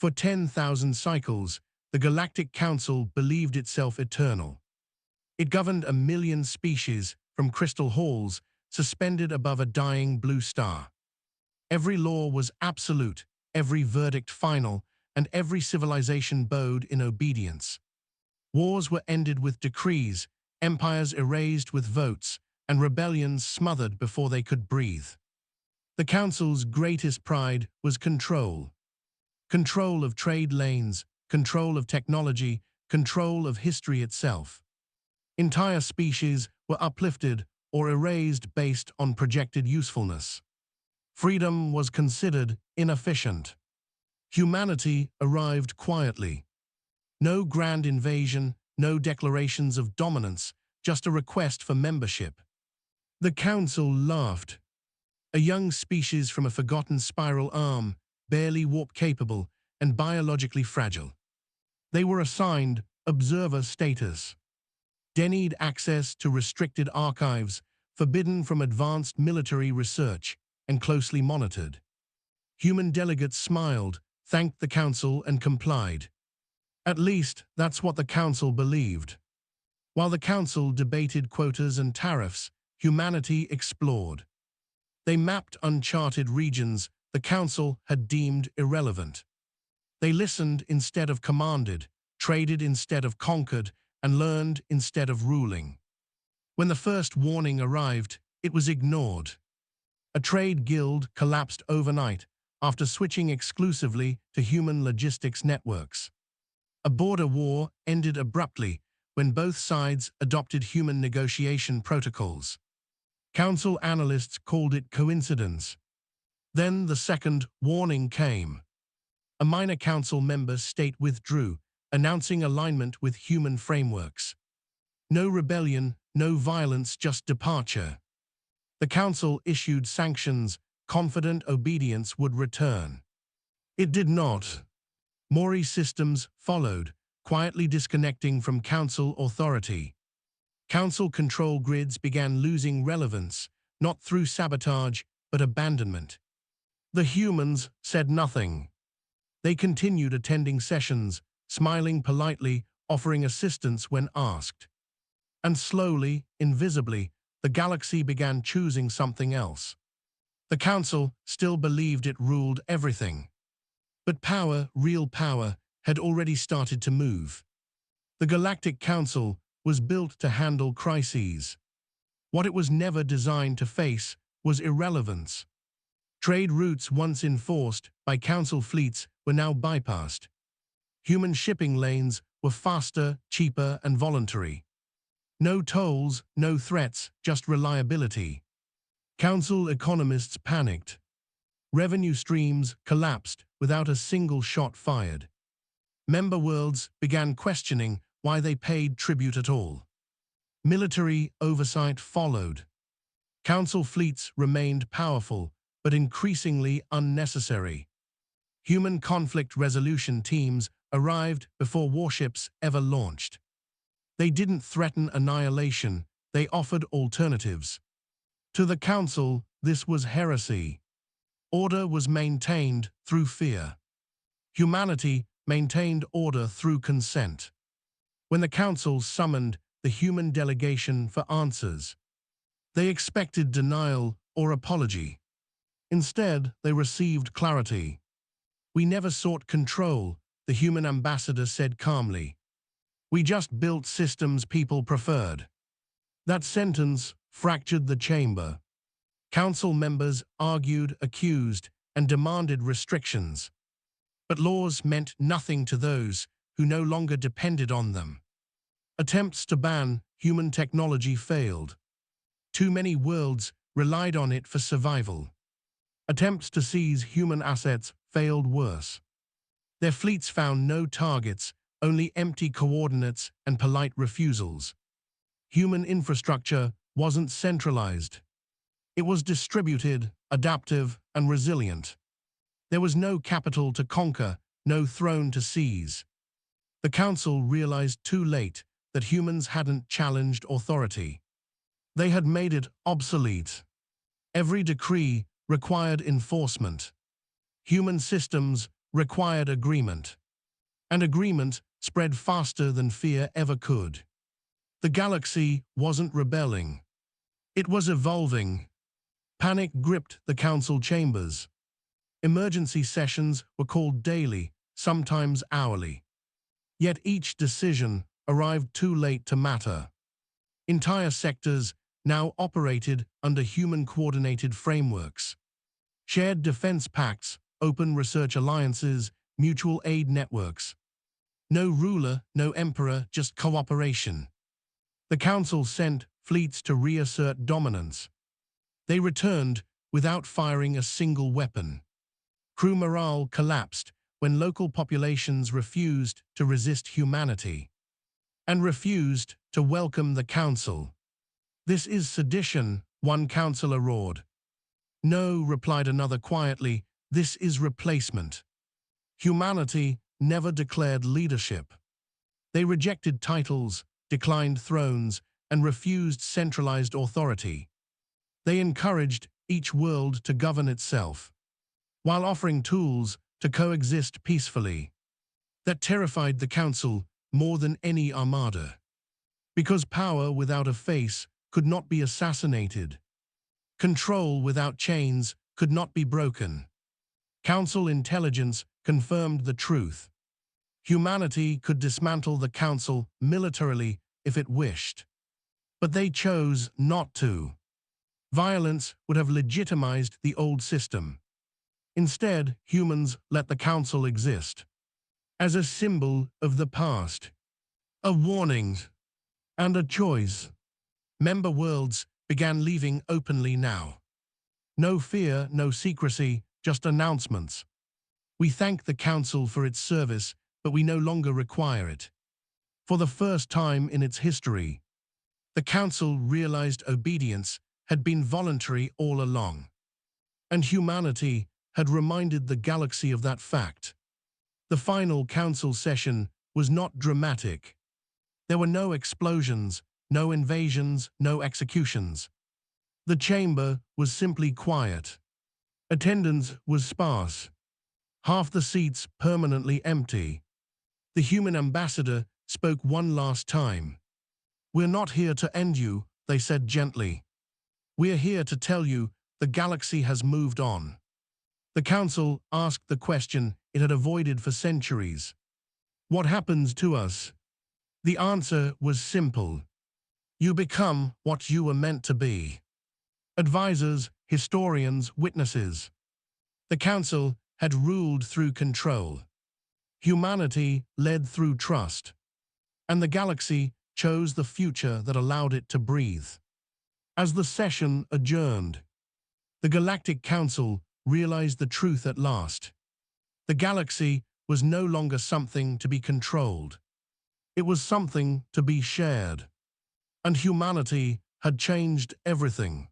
For 10,000 cycles, the Galactic Council believed itself eternal. It governed 1,000,000 species from crystal halls suspended above a dying blue star. Every law was absolute, every verdict final, and every civilization bowed in obedience. Wars were ended with decrees, empires erased with votes, and rebellions smothered before they could breathe. The Council's greatest pride was control. Control of trade lanes, control of technology, control of history itself. Entire species were uplifted or erased based on projected usefulness. Freedom was considered inefficient. Humanity arrived quietly. No grand invasion, no declarations of dominance, just a request for membership. The Council laughed. A young species from a forgotten spiral arm, barely warp-capable and biologically fragile. They were assigned observer status. Denied access to restricted archives, forbidden from advanced military research, and closely monitored. Human delegates smiled, thanked the Council, and complied. At least, that's what the Council believed. While the Council debated quotas and tariffs, humanity explored. They mapped uncharted regions the Council had deemed irrelevant. They listened instead of commanded, traded instead of conquered, and learned instead of ruling. When the first warning arrived, it was ignored. A trade guild collapsed overnight after switching exclusively to human logistics networks. A border war ended abruptly when both sides adopted human negotiation protocols. Council analysts called it coincidence. Then the second warning came. A minor council member state withdrew, announcing alignment with human frameworks. No rebellion, no violence, just departure. The Council issued sanctions, confident obedience would return. It did not. Mori systems followed, quietly disconnecting from Council authority. Council control grids began losing relevance, not through sabotage, but abandonment. The humans said nothing. They continued attending sessions, smiling politely, offering assistance when asked. And slowly, invisibly, the galaxy began choosing something else. The Council still believed it ruled everything. But power, real power, had already started to move. The Galactic Council was built to handle crises. What it was never designed to face was irrelevance. Trade routes once enforced by Council fleets were now bypassed. Human shipping lanes were faster, cheaper, and voluntary. No tolls, no threats, just reliability. Council economists panicked. Revenue streams collapsed without a single shot fired. Member worlds began questioning why they paid tribute at all. Military oversight followed. Council fleets remained powerful, but increasingly unnecessary. Human conflict resolution teams arrived before warships ever launched. They didn't threaten annihilation, they offered alternatives. To the Council, this was heresy. Order was maintained through fear. Humanity maintained order through consent. When the Council summoned the human delegation for answers, they expected denial or apology. Instead, they received clarity. "We never sought control," the human ambassador said calmly. "We just built systems people preferred." That sentence fractured the chamber. Council members argued, accused, and demanded restrictions. But laws meant nothing to those who no longer depended on them. Attempts to ban human technology failed. Too many worlds relied on it for survival. Attempts to seize human assets failed worse. Their fleets found no targets, only empty coordinates and polite refusals. Human infrastructure wasn't centralized. It was distributed, adaptive, and resilient. There was no capital to conquer, no throne to seize. The Council realized too late that humans hadn't challenged authority. They had made it obsolete. Every decree required enforcement. Human systems required agreement. And agreement spread faster than fear ever could. The galaxy wasn't rebelling. It was evolving. Panic gripped the council chambers. Emergency sessions were called daily, sometimes hourly. Yet each decision arrived too late to matter. Entire sectors now operated under human-coordinated frameworks. Shared defense pacts, open research alliances, mutual aid networks. No ruler, no emperor, just cooperation. The Council sent fleets to reassert dominance. They returned without firing a single weapon. Crew morale collapsed when local populations refused to resist humanity and refused to welcome the Council. "This is sedition," one councillor roared. "No," replied another quietly, "this is replacement." Humanity never declared leadership. They rejected titles, declined thrones, and refused centralized authority. They encouraged each world to govern itself, while offering tools to coexist peacefully. That terrified the Council more than any armada. Because power without a face could not be assassinated. Control without chains could not be broken. Council intelligence confirmed the truth. Humanity could dismantle the Council militarily if it wished. But they chose not to. Violence would have legitimized the old system. Instead, humans let the Council exist as a symbol of the past, a warning, and a choice. Member worlds began leaving openly now. No fear, no secrecy, just announcements. "We thank the Council for its service, but we no longer require it." For the first time in its history, the Council realized obedience had been voluntary all along. And humanity had reminded the galaxy of that fact. The final Council session was not dramatic. There were no explosions, no invasions, no executions. The chamber was simply quiet. Attendance was sparse. Half the seats permanently empty. The human ambassador spoke one last time. "We're not here to end you," they said gently. "We're here to tell you the galaxy has moved on." The Council asked the question it had avoided for centuries. What happens to us? The answer was simple. You become what you were meant to be. Advisors, historians, witnesses. The Council had ruled through control. Humanity led through trust. And the galaxy chose the future that allowed it to breathe. As the session adjourned, the Galactic Council realized the truth at last. The galaxy was no longer something to be controlled. It was something to be shared. And humanity had changed everything.